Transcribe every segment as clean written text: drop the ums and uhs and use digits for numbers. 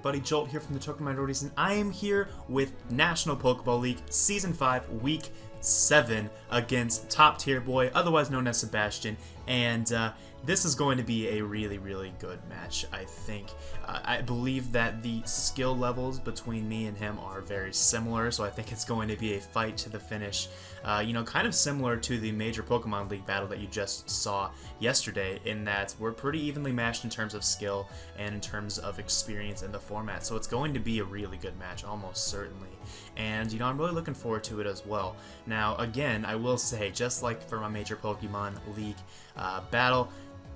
everybody, Jolt here from the Token Minorities, and I am here with National Pokeball League Season 5, Week 7 against TopTierBoy, otherwise known as Sebastian, and this is going to be a really, really good match, I think. I believe that the skill levels between me and him are very similar, so I think it's going to be a fight to the finish. Kind of similar to the major Pokemon League battle that you just saw yesterday, in that we're pretty evenly matched in terms of skill and in terms of experience in the format. So it's going to be a really good match, almost certainly. And, I'm really looking forward to it as well. Now, again, I will say, just like for my major Pokemon League battle,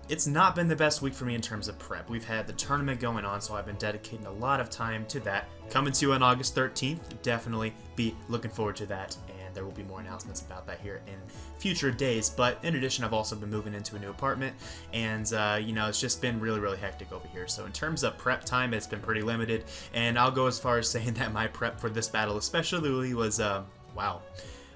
it's not been the best week for me in terms of prep. We've had the tournament going on, so I've been dedicating a lot of time to that. Coming to you on August 13th, definitely be looking forward to that, and there will be more announcements about that here in future days. But in addition, I've also been moving into a new apartment, and it's just been really, really hectic over here. So in terms of prep time, it's been pretty limited, and I'll go as far as saying that my prep for this battle especially was,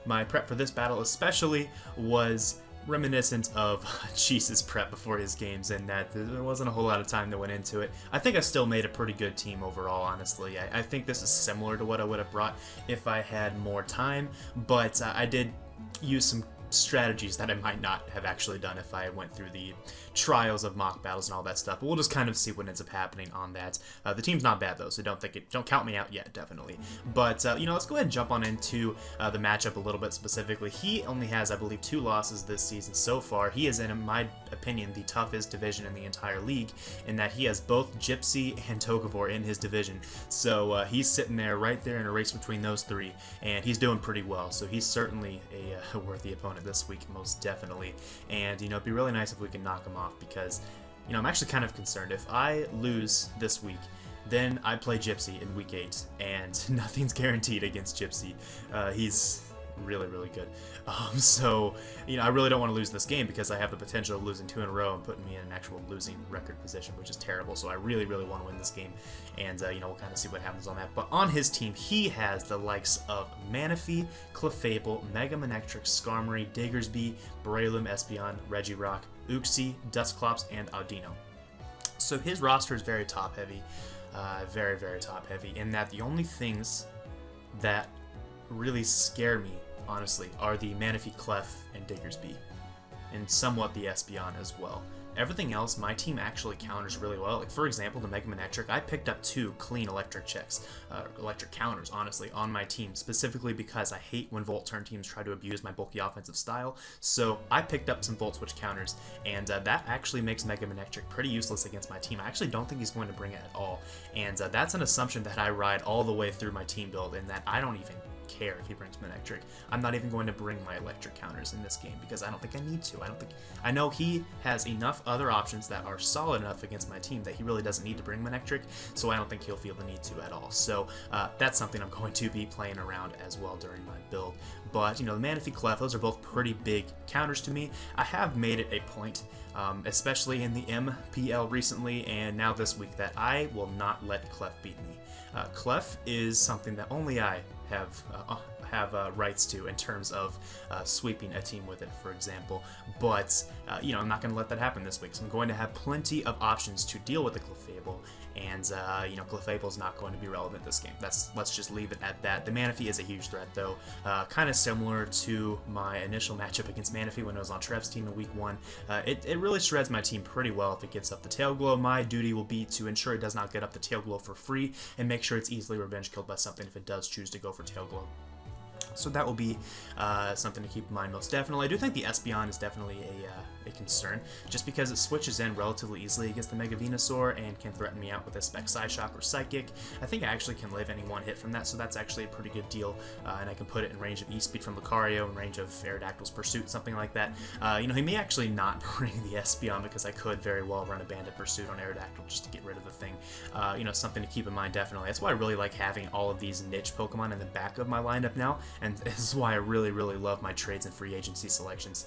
my prep for this battle especially was reminiscent of Jesus' prep before his games, and that there wasn't a whole lot of time that went into it. I think I still made a pretty good team overall, honestly. I think this is similar to what I would have brought if I had more time, but I did use some strategies that I might not have actually done if I went through the trials of mock battles and all that stuff. But we'll just kind of see what ends up happening on that. The team's not bad though, so don't count me out yet, definitely. But let's go ahead and jump on into the matchup a little bit specifically. He only has, I believe, 2 losses this season so far. He is, in my opinion, the toughest division in the entire league, in that he has both Gypsy and Togavor in his division. So he's sitting there right there in a race between those 3, and he's doing pretty well. So he's certainly a worthy opponent this week, most definitely. And it'd be really nice if we can knock him off, because I'm actually kind of concerned. If I lose this week, then I play Gypsy in week 8, and nothing's guaranteed against Gypsy. He's really, really good. So I really don't want to lose this game, because I have the potential of losing 2 in a row and putting me in an actual losing record position, which is terrible. So I really, really want to win this game, and we'll kind of see what happens on that. But on his team, he has the likes of Manaphy, Clefable, Mega Manectric, Skarmory, Diggersby, Breloom, Espeon, Regirock, Uxie, Dusclops, and Audino. So his roster is very top-heavy, very, very top-heavy, in that the only things that really scare me, honestly, are the Manaphy, Clef, and Diggersby, and somewhat the Espeon as well. Everything else, my team actually counters really well. Like, for example, the Mega Manectric, I picked up 2 clean electric checks, electric counters, honestly, on my team, specifically because I hate when Volt Turn teams try to abuse my bulky offensive style. So I picked up some Volt Switch counters, and that actually makes Mega Manectric pretty useless against my team. I actually don't think he's going to bring it at all, and that's an assumption that I ride all the way through my team build, in that I don't even care if he brings Manectric. I'm not even going to bring my electric counters in this game, because I don't think I need to. I know he has enough other options that are solid enough against my team that he really doesn't need to bring Manectric, so I don't think he'll feel the need to at all. So that's something I'm going to be playing around as well during my build. But the Manaphy, Clef, those are both pretty big counters to me. I have made it a point, especially in the MPL recently and now this week, that I will not let Clef beat me. Clef is something that only I have rights to, in terms of sweeping a team with it, for example. But I'm not going to let that happen this week, so I'm going to have plenty of options to deal with the Clefable, and Clefable is not going to be relevant this game. Let's just leave it at that. The Manaphy is a huge threat, though, kind of similar to my initial matchup against Manaphy when I was on Trev's team in week 1. It really shreds my team pretty well if it gets up the Tail Glow. My duty will be to ensure it does not get up the Tail Glow for free, and make sure it's easily revenge killed by something if it does choose to go for Tail Glow. So that will be something to keep in mind, most definitely. I do think the Espeon is definitely a concern, just because it switches in relatively easily against the Mega Venusaur and can threaten me out with a Spec Psyshock or Psychic. I think I actually can live any one hit from that, so that's actually a pretty good deal, and I can put it in range of E-Speed from Lucario, in range of Aerodactyl's Pursuit, something like that. He may actually not bring the Espeon, because I could very well run a Bandit Pursuit on Aerodactyl just to get rid of the thing. Something to keep in mind, definitely. That's why I really like having all of these niche Pokemon in the back of my lineup now, and this is why I really, really love my trades and free agency selections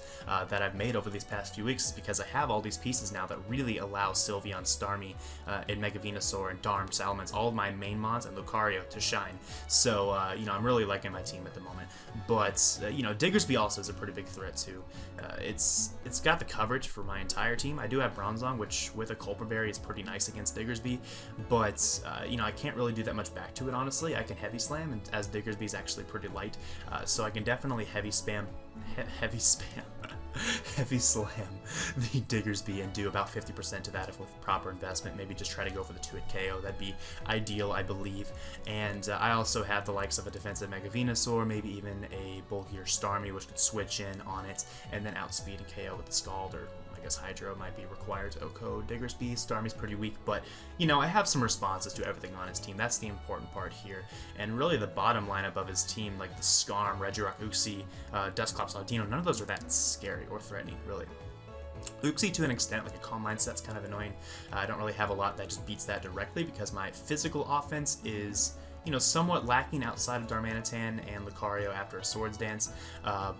that I've made over these past few weeks, is because I have all these pieces now that really allow Sylveon, Starmie, and Mega Venusaur, and Darm, Salamence, all of my main mons, and Lucario to shine. So, you know, I'm really liking my team at the moment. But, you know, Diggersby also is a pretty big threat too. It's got the coverage for my entire team. I do have Bronzong, which with a Culpa Berry is pretty nice against Diggersby, but, you know, I can't really do that much back to it, honestly. I can Heavy Slam, and as Diggersby is actually pretty light, so I can definitely Heavy Slam the Diggersby and do about 50% of that if with proper investment. Maybe just try to go for the 2-hit KO. That'd be ideal, I believe. And I also have the likes of a defensive Mega Venusaur, maybe even a bulkier Starmie, which could switch in on it and then outspeed and KO with the Scald, or I guess Hydro might be required to OHKO Diggersby. Starmie's pretty weak, but, you know, I have some responses to everything on his team. That's the important part here. And really the bottom lineup of his team, like the Skarm, Regirock, Uxie, Dusclops, Audino, none of those are that scary or threatening, really. Uxie, to an extent, like a Calm Mindset's kind of annoying. I don't really have a lot that just beats that directly, because my physical offense is, you know, somewhat lacking outside of Darmanitan and Lucario after a Swords Dance,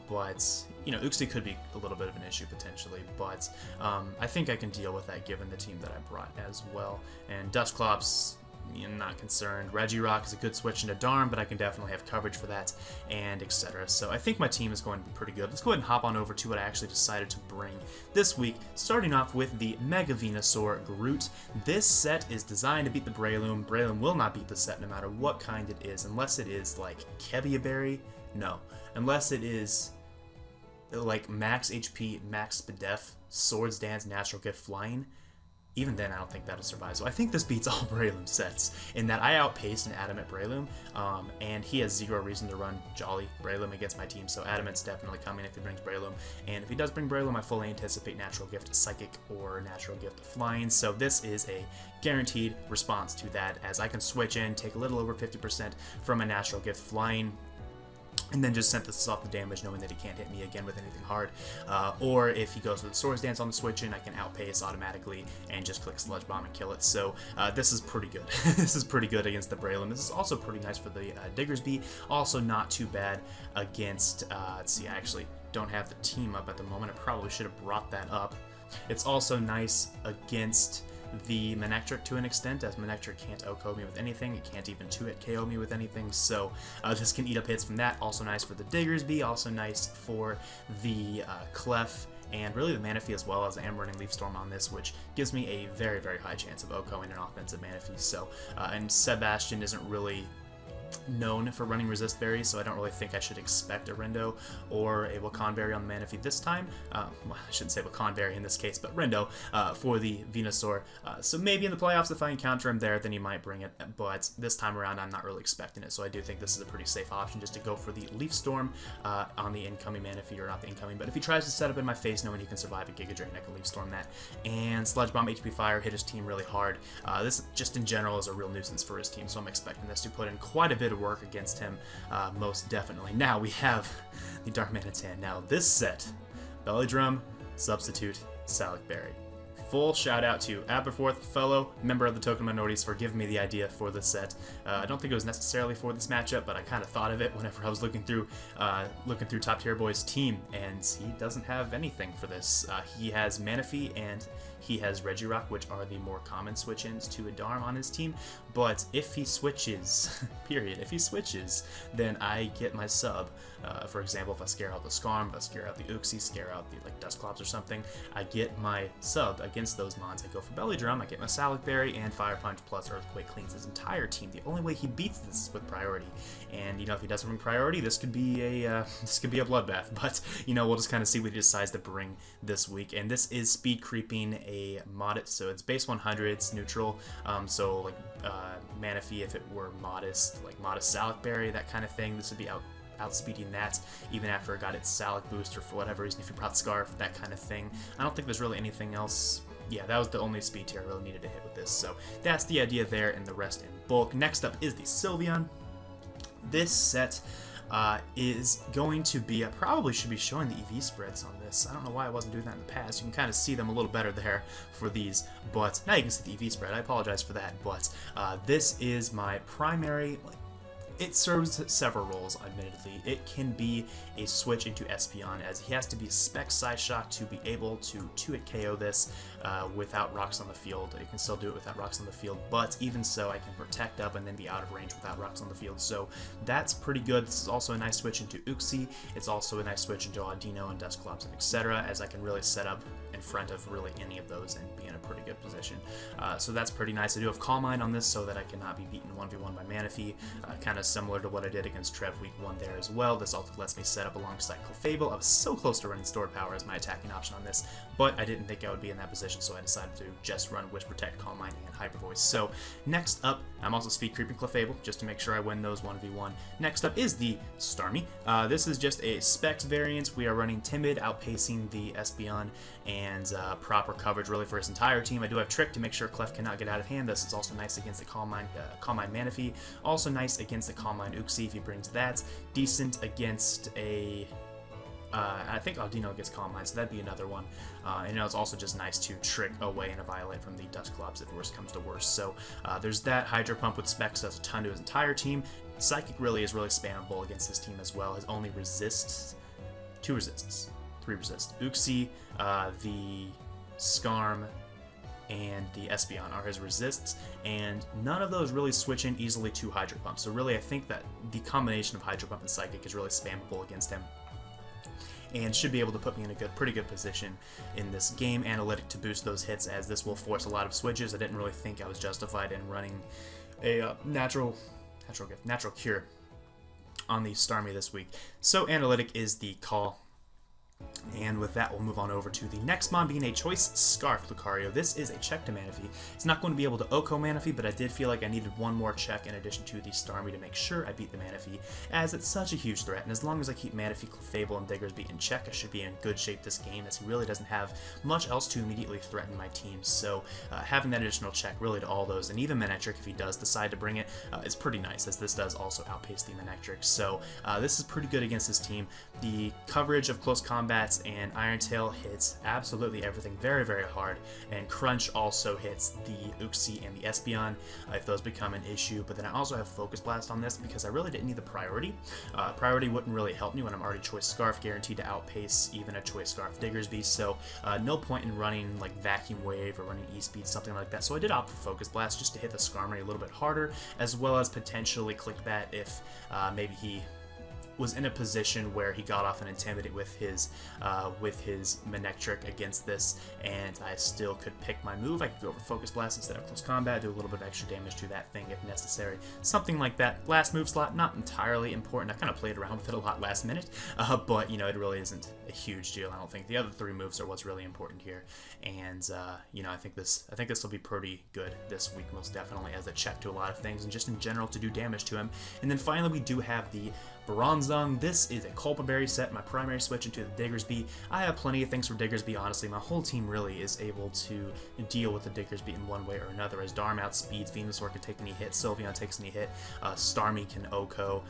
but, you know, Uxie could be a little bit of an issue potentially, but I think I can deal with that given the team that I brought as well. And Dusclops, you know, not concerned. Regirock is a good switch into Darm, but I can definitely have coverage for that, and etc. So I think my team is going to be pretty good. Let's go ahead and hop on over to what I actually decided to bring this week, starting off with the Mega Venusaur Groot. This set is designed to beat the Breloom. Breloom will not beat the set no matter what kind it is, unless it is like Kebia Berry. No. Unless it is like max HP, max Spadef, Swords Dance, Natural Gift, Flying. Even then, I don't think that'll survive. So I think this beats all Breloom sets, in that I outpaced an Adamant Breloom, and he has zero reason to run Jolly Breloom against my team, so Adamant's definitely coming if he brings Breloom. And if he does bring Breloom, I fully anticipate Natural Gift Psychic or Natural Gift Flying, so this is a guaranteed response to that, as I can switch in, take a little over 50% from a Natural Gift Flying, and then just synthesis off the damage, knowing that he can't hit me again with anything hard. Or if he goes with the Swords Dance on the switch in, I can outpace automatically and just click Sludge Bomb and kill it. So this is pretty good. This is pretty good against the Breloom. This is also pretty nice for the Diggersby. Also not too bad against, let's see, I actually don't have the team up at the moment. I probably should have brought that up. It's also nice against the Manectric to an extent, as Manectric can't OHKO me with anything, it can't even 2-hit KO me with anything, so this can eat up hits from that. Also nice for the Diggersby, also nice for the Clef, and really the Manaphy as well, as I am running Leaf Storm on this, which gives me a very, very high chance of OHKOing an offensive Manaphy. So, and Sebastian isn't really known for running Resist Berries, so I don't really think I should expect a Rendo or a Wakan Berry on the Manaphy this time. Well, I shouldn't say Wakan Berry in this case, but Rendo for the Venusaur. So maybe in the playoffs, if I encounter him there, then he might bring it, but this time around, I'm not really expecting it, so I do think this is a pretty safe option, just to go for the Leaf Storm on the incoming Manaphy, or not the incoming, but if he tries to set up in my face, knowing he can survive a Giga Drain, I can Leaf Storm that. And Sludge Bomb, HP Fire, hit his team really hard. This, just in general, is a real nuisance for his team, so I'm expecting this to put in quite a bit of work against him, most definitely. Now we have the Darmanitan. Now this set, Belly Drum, Substitute, Salac Berry. Full shout out to Aberforth, fellow member of the Token Minorities, for giving me the idea for this set. I don't think it was necessarily for this matchup, but I kind of thought of it whenever I was looking through TopTierBoy's team, and he doesn't have anything for this. He has Manaphy and he has Regirock, which are the more common switch-ins to a Darm on his team, but if he switches, period, if he switches, then I get my sub. For example, if I scare out the Skarm, if I scare out the Uxie, scare out the Dusclops or something, I get my sub against those mons. I go for Belly Drum, I get my Salac Berry, and Fire Punch plus Earthquake cleans his entire team. The only way he beats this is with priority, and you know, if he doesn't bring priority, this could be a bloodbath. But you know, we'll just kind of see what he decides to bring this week. And this is speed creeping a modest, so it's base 100, it's neutral. So like Manaphy, if it were modest, like modest Salac Berry, that kind of thing, this would be outspeeding that, even after it got its Salac boost, or for whatever reason, if you brought Scarf, that kind of thing. I don't think there's really anything else. Yeah, that was the only speed tier I really needed to hit with this, so that's the idea there, and the rest in bulk. Next up is the Sylveon. This set is going to be, I probably should be showing the EV spreads on this. I don't know why I wasn't doing that in the past. You can kind of see them a little better there for these, but now you can see the EV spread. I apologize for that, but this is my primary, It serves several roles, admittedly. It can be a switch into Espeon, as he has to be a spec Psyshock to be able to 2-hit KO this without rocks on the field. It can still do it without rocks on the field, but even so, I can protect up and then be out of range without rocks on the field. So that's pretty good. This is also a nice switch into Uxie. It's also a nice switch into Audino and Dusclops and etc., as I can really set up in front of really any of those and be in a pretty good position. So that's pretty nice. I do have Calm Mind on this so that I cannot be beaten 1v1 by Manaphy, kind of similar to what I did against Trev week 1 there as well. This also lets me set up alongside Clefable. I was so close to running Stored Power as my attacking option on this, but I didn't think I would be in that position, so I decided to just run Wish Protect, Calm Mind, and Hyper Voice. So next up, I'm also speed creeping Clefable just to make sure I win those 1v1. Next up is the Starmie. This is just a Specs variant. We are running Timid, outpacing the Espeon, and proper coverage really for his entire team. I do have Trick to make sure Clef cannot get out of hand. This is also nice against the Calm Mind Manaphy. Also nice against the Calm Mind Uxie if he brings that. Decent against a... I think Audino gets Calm Mind, so that'd be another one. And it's also just nice to trick away and Violate from the Dusclops if worst comes to worst. So there's that. Hydro Pump with Specs does a ton to his entire team. Psychic really is really spammable against this team as well. His only resists... 2 resists. 3 resists. Uxie, the Skarm, and the Espeon are his resists, and none of those really switch in easily to Hydro Pump. So really, I think that the combination of Hydro Pump and Psychic is really spammable against him, and should be able to put me in a pretty good position in this game. Analytic to boost those hits, as this will force a lot of switches. I didn't really think I was justified in running a natural cure on the Starmie this week. So Analytic is the call. And with that, we'll move on over to the next mon, being a Choice Scarf Lucario. This is a check to Manaphy. It's not going to be able to Oko Manaphy, but I did feel like I needed one more check in addition to the Starmie to make sure I beat the Manaphy, as it's such a huge threat. And as long as I keep Manaphy, Clefable, and Diggersby in check, I should be in good shape this game, as he really doesn't have much else to immediately threaten my team. So having that additional check really to all those, and even Manectric if he does decide to bring it, is pretty nice, as this does also outpace the Manectric. So this is pretty good against this team. The coverage of close combats and Iron Tail hits absolutely everything very, very hard, and Crunch also hits the Uxie and the Espeon if those become an issue. But then I also have Focus Blast on this because I really didn't need the priority. Priority wouldn't really help me when I'm already Choice Scarf, guaranteed to outpace even a Choice Scarf Diggersby, so no point in running like Vacuum Wave or running E-Speed, something like that. So I did opt for Focus Blast just to hit the Skarmory a little bit harder, as well as potentially Click Bat if maybe he was in a position where he got off and Intimidate with his Manectric against this, and I still could pick my move. I could go for Focus Blast instead of Close Combat, do a little bit of extra damage to that thing if necessary. Something like that. Last move slot, not entirely important. I kind of played around with it a lot last minute, but, you know, it really isn't a huge deal, I don't think. The other 3 moves are what's really important here, and, you know, I think this will be pretty good this week, most definitely, as a check to a lot of things, and just in general to do damage to him. And then finally, we do have the Bronzong. This is a Culpa Berry set, my primary switch into the Diggersby. I have plenty of things for Diggersby, honestly. My whole team really is able to deal with the Diggersby in one way or another, as Darm outspeeds, Venusaur can take any hit, Sylveon takes any hit, Starmie can Oko,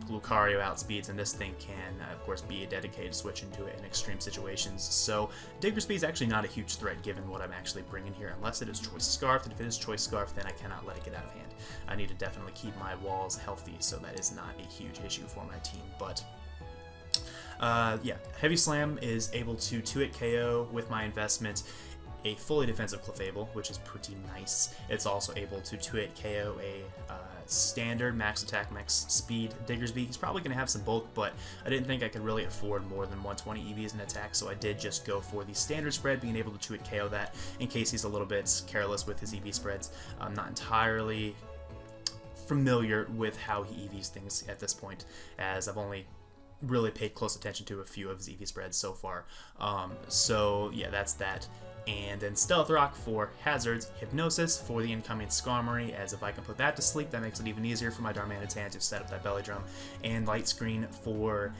Lucario outspeeds, and this thing can, of course, be a dedicated switch into it in extreme situations. So Diggersby is actually not a huge threat given what I'm actually bringing here, unless it is Choice Scarf, and if it is Choice Scarf, then I cannot let it get out of hand. I need to definitely keep my walls healthy, so that is not a huge issue for my team, but... yeah, Heavy Slam is able to 2-hit KO with my investment a fully defensive Clefable, which is pretty nice. It's also able to 2-hit KO a standard max attack, max speed Diggersby. He's probably going to have some bulk, but I didn't think I could really afford more than 120 EVs in attack, so I did just go for the standard spread, being able to 2-hit KO that in case he's a little bit careless with his EV spreads. I'm not entirely familiar with how he EVs things at this point, as I've only really paid close attention to a few of his EV spreads so far. So yeah, that's that. And then Stealth Rock for hazards, Hypnosis for the incoming Skarmory, as if I can put that to sleep, that makes it even easier for my Darmanitan to set up that Belly Drum, and Light Screen for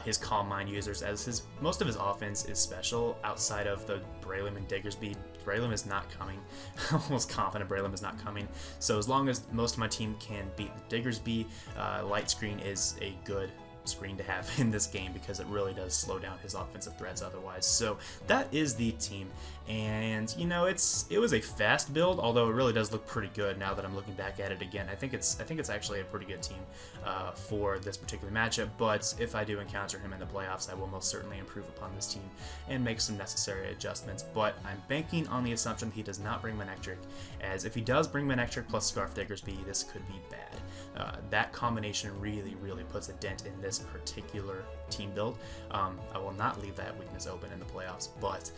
his Calm Mind users, as most of his offense is special outside of the Breloom and Diggersby. Breloom is not coming. I'm almost confident Breloom is not coming. So as long as most of my team can beat the Diggersby, Light Screen is a good screen to have in this game because it really does slow down his offensive threats otherwise. So that is the team, and you know, it was a fast build, although it really does look pretty good now that I'm looking back at it again. I think it's actually a pretty good team for this particular matchup, but if I do encounter him in the playoffs, I will most certainly improve upon this team and make some necessary adjustments. But I'm banking on the assumption he does not bring Manectric, as if he does bring Manectric plus Scarf Diggersby, this could be bad. That combination really puts a dent in this particular team build. I will not leave that weakness open in the playoffs, but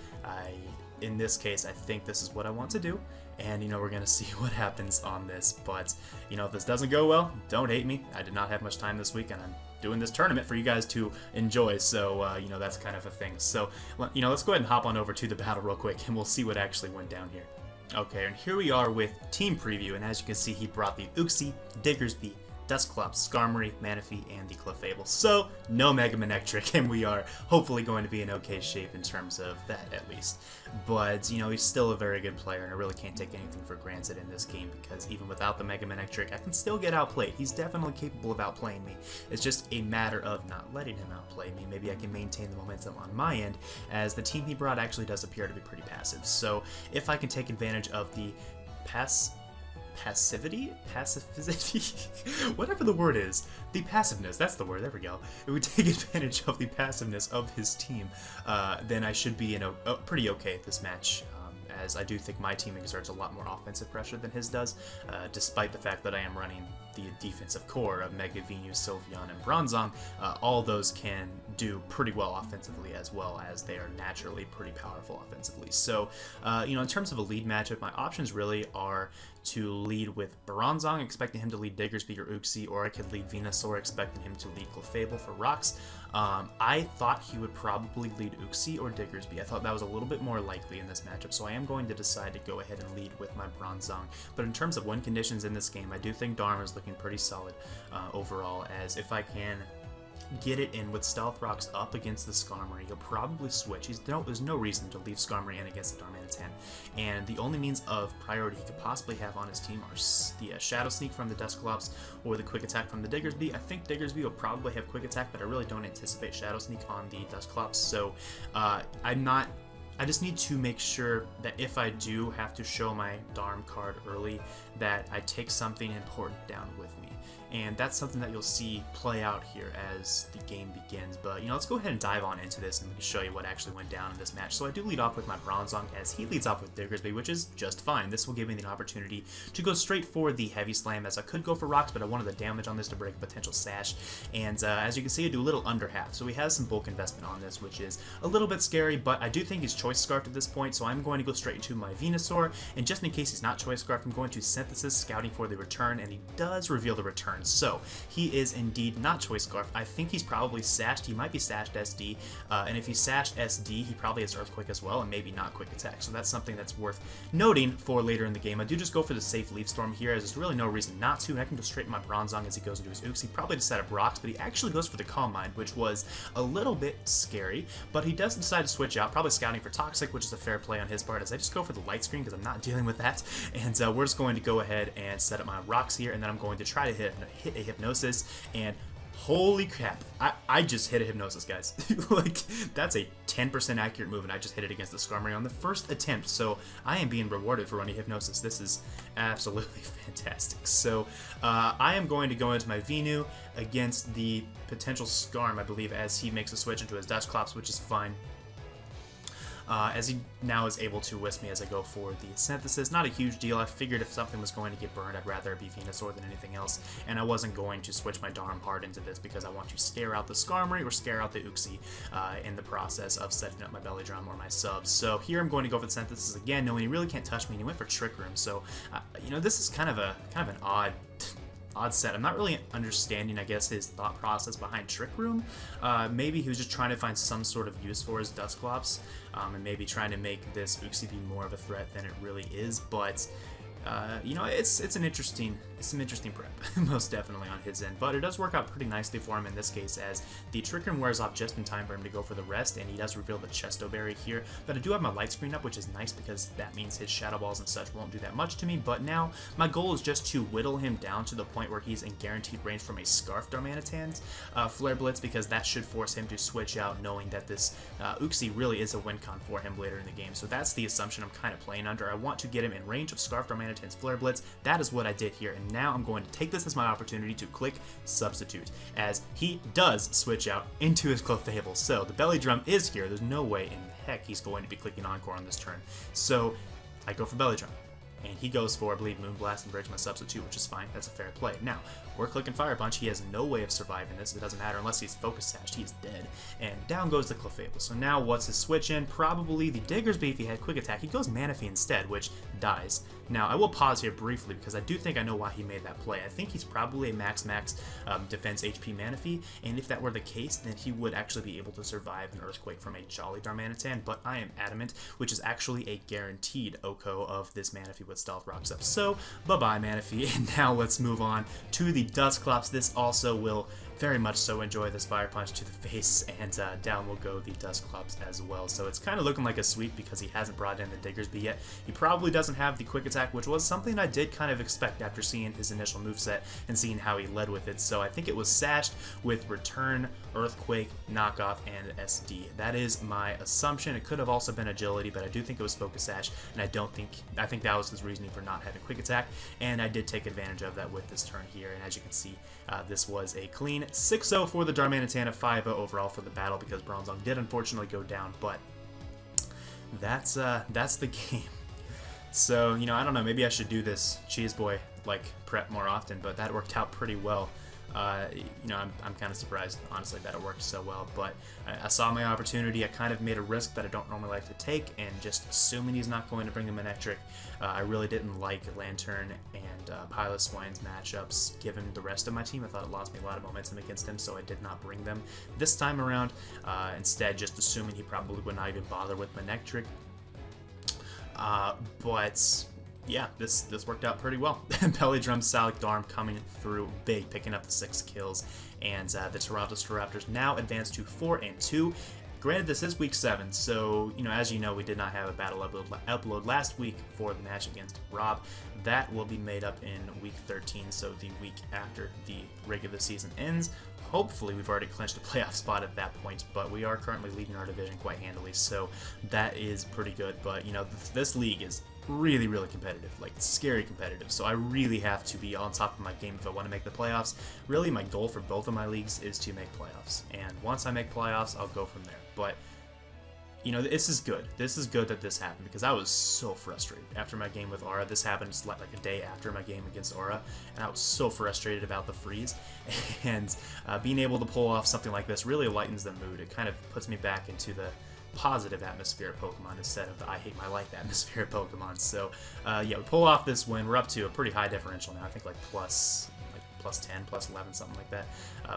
in this case, I think this is what I want to do, and you know, we're gonna see what happens on this. But you know, if this doesn't go well, don't hate me. I did not have much time this week, and I'm doing this tournament for you guys to enjoy, so you know, that's kind of a thing. So you know, let's go ahead and hop on over to the battle real quick, and we'll see what actually went down here. Okay, and here we are with team preview, and as you can see, he brought the Uxie, Diggersby, Dusclops, Skarmory, Manaphy, and the Clefable. So, no Mega Manectric, and we are hopefully going to be in okay shape in terms of that, at least. But, you know, he's still a very good player, and I really can't take anything for granted in this game, because even without the Mega Manectric, I can still get outplayed. He's definitely capable of outplaying me. It's just a matter of not letting him outplay me. Maybe I can maintain the momentum on my end, as the team he brought actually does appear to be pretty passive. So, if I can take advantage of the passivity, whatever the word is, the passiveness, that's the word, there we go. If we take advantage of the passiveness of his team, then I should be in a pretty okay at this match, as I do think my team exerts a lot more offensive pressure than his does, despite the fact that I am running the defensive core of Mega Venu, Sylveon, and Bronzong. All those can do pretty well offensively, as well as they are naturally pretty powerful offensively. So, you know, in terms of a lead matchup, my options really are to lead with Bronzong, expecting him to lead Diggersby or Uxie, or I could lead Venusaur, expecting him to lead Clefable for rocks. I thought he would probably lead Uxie or Diggersby. I thought that was a little bit more likely in this matchup, so I am going to decide to go ahead and lead with my Bronzong. But in terms of win conditions in this game, I do think Dharma is looking pretty solid overall, as if I can get it in with Stealth Rocks up against the Skarmory, he'll probably switch. There's no reason to leave Skarmory in against the Darmanitan, and the only means of priority he could possibly have on his team are the Shadow Sneak from the Dusclops or the Quick Attack from the Diggersby. I think Diggersby will probably have Quick Attack, but I really don't anticipate Shadow Sneak on the Dusclops, so I just need to make sure that if I do have to show my Darm card early, that I take something important down with me. And that's something that you'll see play out here as the game begins. But, you know, let's go ahead and dive on into this and we can show you what actually went down in this match. So I do lead off with my Bronzong, as he leads off with Diggersby, which is just fine. This will give me the opportunity to go straight for the Heavy Slam, as I could go for rocks, but I wanted the damage on this to break a potential sash. And as you can see, I do a little under half. So he has some bulk investment on this, which is a little bit scary, but I do think he's Choice Scarfed at this point, so I'm going to go straight into my Venusaur. And just in case he's not Choice Scarfed, I'm going to Synthesis, scouting for the return, and he does reveal the return. So he is indeed not Choice Scarf. I think he's probably sashed. He might be sashed SD, and if he's sashed SD, he probably has Earthquake as well, and maybe not Quick Attack. So that's something that's worth noting for later in the game. I do just go for the safe Leaf Storm here, as there's really no reason not to, and I can go straight in my Bronzong as he goes into his Uxie, probably to set up rocks, but he actually goes for the Calm Mind, which was a little bit scary, but he does decide to switch out, probably scouting for Toxic, which is a fair play on his part, as I just go for the Light Screen because I'm not dealing with that, and we're just going to go ahead and set up my rocks here, and then I'm going to try to hit a Hypnosis, and holy crap, I just hit a Hypnosis, guys. Like, that's a 10% accurate move, and I just hit it against the Skarmory on the first attempt, so I am being rewarded for running Hypnosis. This is absolutely fantastic. So I am going to go into my Venu against the potential Skarm, I believe, as he makes a switch into his Dusclops, which is fine. As he now is able to Wisp me as I go for the Synthesis. Not a huge deal. I figured if something was going to get burned, I'd rather it be Venusaur than anything else, and I wasn't going to switch my Darm hard into this because I want to scare out the Skarmory or scare out the Uxie in the process of setting up my Belly Drum or my subs. So here I'm going to go for the Synthesis again, knowing he really can't touch me, and he went for Trick Room. So, you know, this is kind of an odd set. I'm not really understanding, I guess, his thought process behind Trick Room. Maybe he was just trying to find some sort of use for his Dusclops, and maybe trying to make this Uxie be more of a threat than it really is, but you know, it's an interesting some interesting prep, most definitely on his end, but it does work out pretty nicely for him in this case, as the Trick Room wears off just in time for him to go for the rest, and he does reveal the Chesto Berry here. But I do have my light screen up, which is nice because that means his Shadow Balls and such won't do that much to me, but now my goal is just to whittle him down to the point where he's in guaranteed range from a Scarf Darmanitan's Flare Blitz, because that should force him to switch out, knowing that this Uxie really is a win con for him later in the game. So that's the assumption I'm kind of playing under. I want to get him in range of Scarf Darmanitan's Flare Blitz. That is what I did here, and now I'm going to take this as my opportunity to click Substitute, as he does switch out into his Clefable. So the Belly Drum is here. There's no way in heck he's going to be clicking Encore on this turn. So I go for Belly Drum, and he goes for, I believe, Moonblast and breaks my Substitute, which is fine. That's a fair play. Now, we're clicking Fire Punch. He has no way of surviving this. It doesn't matter unless he's Focus Sashed. He's dead. And down goes the Clefable. So now what's his switch in? Probably the Diggersby if he had Quick Attack. He goes Manaphy instead, which dies. Now, I will pause here briefly because I do think I know why he made that play. I think he's probably a max defense HP Manaphy, and if that were the case, then he would actually be able to survive an Earthquake from a Jolly Darmanitan, but I am adamant, which is actually a guaranteed OHKO of this Manaphy with Stealth Rocks up. So, bye-bye Manaphy, and now let's move on to the Dusclops. This also will very much so enjoy this Fire Punch to the face, and down will go the Dusclops as well. So it's kind of looking like a sweep because he hasn't brought in the Diggersby yet. He probably doesn't have the Quick Attack, which was something I did kind of expect after seeing his initial moveset and seeing how he led with it. So I think it was sashed with Return, Earthquake, Knockoff, and SD. That is my assumption. It could have also been Agility, but I do think it was Focus Sash, and I think that was his reasoning for not having Quick Attack, and I did take advantage of that with this turn here. And as you can see, this was a clean 6-0 for the Darmanitan, a 5-0 overall for the battle, because Bronzong did unfortunately go down, but that's the game. So, you know, I don't know, maybe I should do this Cheese Boy like prep more often, but that worked out pretty well. You know, I'm kind of surprised, honestly, that it worked so well, but I saw my opportunity. I kind of made a risk that I don't normally like to take, and just assuming he's not going to bring the Manectric, I really didn't like Lantern and Piloswine's matchups given the rest of my team. I thought it lost me a lot of momentum against him, so I did not bring them this time around. Instead, just assuming he probably would not even bother with Manectric. But yeah, this worked out pretty well. Belly Drum, Salic Darm coming through big, picking up the 6 kills, and the Raptors now advance to 4-2. Granted, this is week 7, so, you know, as you know, we did not have a battle upload last week for the match against Rob. That will be made up in week 13, so the week after the regular season ends. Hopefully, we've already clinched a playoff spot at that point, but we are currently leading our division quite handily, so that is pretty good. But, you know, this league is really, really competitive, like scary competitive, so I really have to be on top of my game if I want to make the playoffs. Really, my goal for both of my leagues is to make playoffs, and once I make playoffs, I'll go from there. But, you know, this is good. This is good that this happened, because I was so frustrated after my game with Aura. This happened just like a day after my game against Aura, and I was so frustrated about the freeze, and being able to pull off something like this really lightens the mood. It kind of puts me back into the positive atmosphere of Pokemon instead of the I hate my life atmosphere of Pokemon. So yeah, we pull off this win. We're up to a pretty high differential now. I think like plus 10, plus 11, something like that.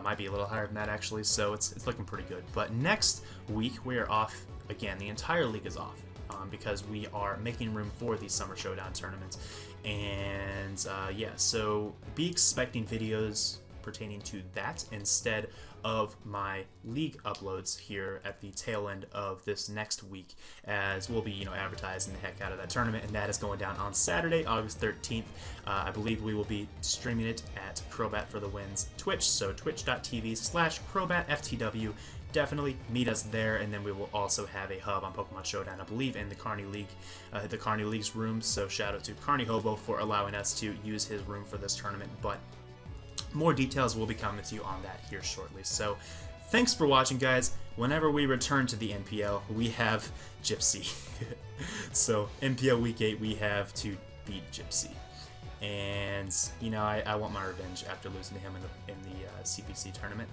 Might be a little higher than that actually, so it's looking pretty good. But next week we are off again. The entire league is off because we are making room for these Summer Showdown tournaments. And yeah, so be expecting videos pertaining to that instead of my league uploads here at the tail end of this next week, as we'll be, you know, advertising the heck out of that tournament, and that is going down on Saturday, August 13th. I believe we will be streaming it at Crobat for the Win's Twitch, so twitch.tv/CrobatFTW. Definitely meet us there, and then we will also have a hub on Pokemon Showdown, I believe, in the Carney League, the Carney League's room. So shout out to Carney Hobo for allowing us to use his room for this tournament, but more details will be coming to you on that here shortly. So thanks for watching, guys. Whenever we return to the NPL, we have Gypsy. So NPL Week 8, we have to beat Gypsy. And, you know, I want my revenge after losing to him in the CPC tournament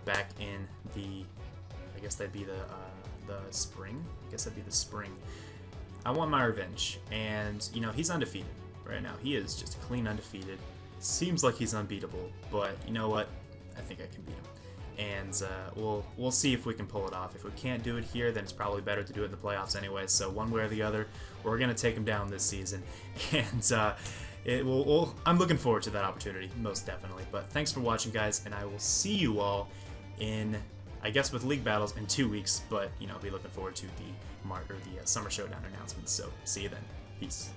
back in the, I guess that'd be the spring. I guess that'd be the spring. I want my revenge. And, you know, he's undefeated right now. He is just clean undefeated. Seems like he's unbeatable, but you know what? I think I can beat him. And we'll see if we can pull it off. If we can't do it here, then it's probably better to do it in the playoffs anyway. So one way or the other, we're going to take him down this season. And I'm looking forward to that opportunity, most definitely. But thanks for watching, guys, and I will see you all in, I guess, with League Battles in 2 weeks. But I'll be looking forward to the Summer Showdown announcements. So see you then. Peace.